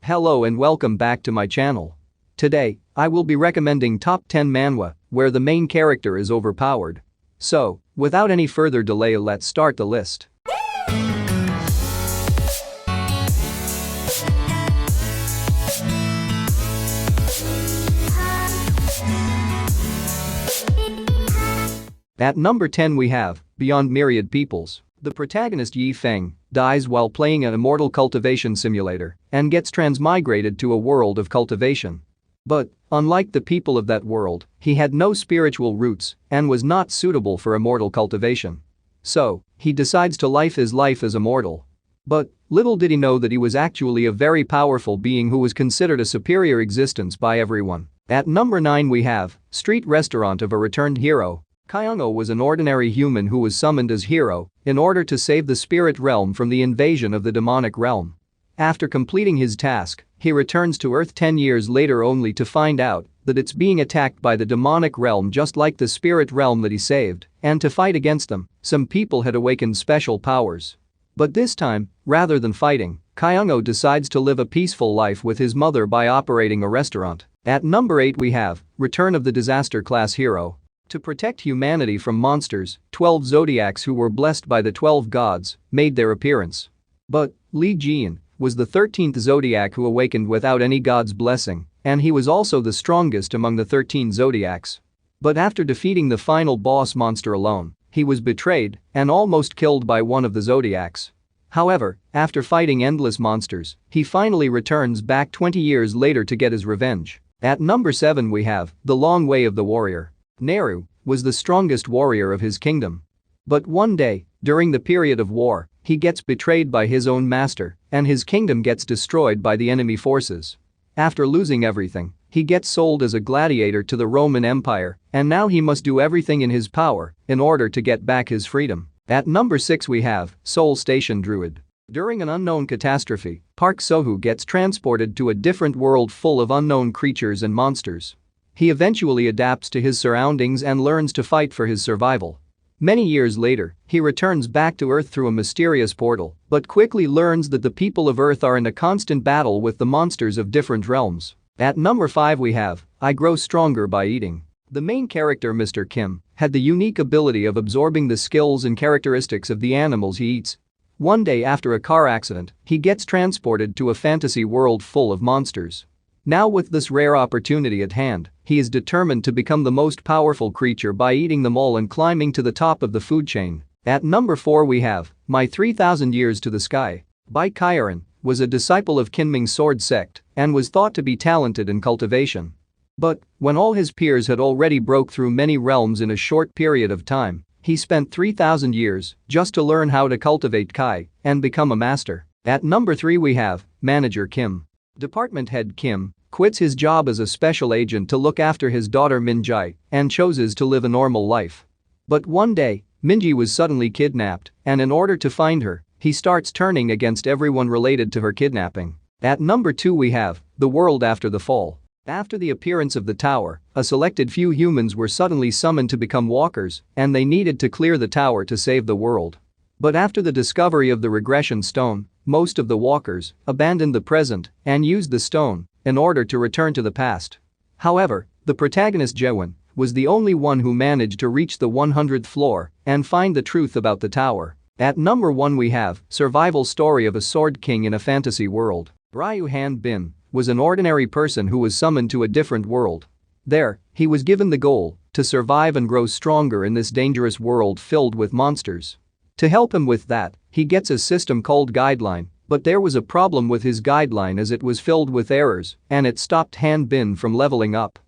Hello and welcome back to my channel. Today, I will be recommending top 10 manhwa where the main character is overpowered. So, without any further delay, let's start the list. At number 10 we have Beyond Myriad Peoples. The protagonist Yi Feng dies while playing an immortal cultivation simulator and gets transmigrated to a world of cultivation. But, unlike the people of that world, he had no spiritual roots and was not suitable for immortal cultivation. So, he decides to live his life as immortal. But, little did he know that he was actually a very powerful being who was considered a superior existence by everyone. At number 9 we have Street Restaurant of a Returned Hero. Kyungo was an ordinary human who was summoned as hero in order to save the spirit realm from the invasion of the demonic realm. After completing his task, he returns to Earth 10 years later only to find out that it's being attacked by the demonic realm just like the spirit realm that he saved, and to fight against them, some people had awakened special powers. But this time, rather than fighting, Kyungo decides to live a peaceful life with his mother by operating a restaurant. At number 8 we have Return of the Disaster Class Hero. To protect humanity from monsters, 12 zodiacs who were blessed by the 12 gods made their appearance. But Li Jian was the 13th zodiac who awakened without any god's blessing, and he was also the strongest among the 13 zodiacs. But after defeating the final boss monster alone, he was betrayed and almost killed by one of the zodiacs. However, after fighting endless monsters, he finally returns back 20 years later to get his revenge. At number 7 we have The Long Way of the Warrior. Nehru was the strongest warrior of his kingdom. But one day, during the period of war, he gets betrayed by his own master, and his kingdom gets destroyed by the enemy forces. After losing everything, he gets sold as a gladiator to the Roman Empire, and now he must do everything in his power in order to get back his freedom. At number 6 we have Seoul Station Druid. During an unknown catastrophe, Park Sohu gets transported to a different world full of unknown creatures and monsters. He eventually adapts to his surroundings and learns to fight for his survival. Many years later, he returns back to Earth through a mysterious portal, but quickly learns that the people of Earth are in a constant battle with the monsters of different realms. At number 5 we have I Grow Stronger by Eating. The main character Mr. Kim had the unique ability of absorbing the skills and characteristics of the animals he eats. One day after a car accident, he gets transported to a fantasy world full of monsters. Now with this rare opportunity at hand, he is determined to become the most powerful creature by eating them all and climbing to the top of the food chain. At number 4 we have My 3000 Years to the Sky. Bai Kairan was a disciple of Kinming's sword sect and was thought to be talented in cultivation. But when all his peers had already broke through many realms in a short period of time, he spent 3000 years just to learn how to cultivate Kai and become a master. At number 3 we have Manager Kim. Department head Kim quits his job as a special agent to look after his daughter Minji and chooses to live a normal life. But one day, Minji was suddenly kidnapped, and in order to find her, he starts turning against everyone related to her kidnapping. At number 2 we have The World After the Fall. After the appearance of the tower, a selected few humans were suddenly summoned to become walkers, and they needed to clear the tower to save the world. But after the discovery of the regression stone, most of the walkers abandoned the present and used the stone in order to return to the past. However, the protagonist Jewon was the only one who managed to reach the 100th floor and find the truth about the tower. At number 1 we have Survival Story of a Sword King in a Fantasy World. Ryu Han Bin was an ordinary person who was summoned to a different world. There, he was given the goal to survive and grow stronger in this dangerous world filled with monsters. To help him with that, he gets a system called Guideline, but there was a problem with his guideline as it was filled with errors and it stopped Han Bin from leveling up.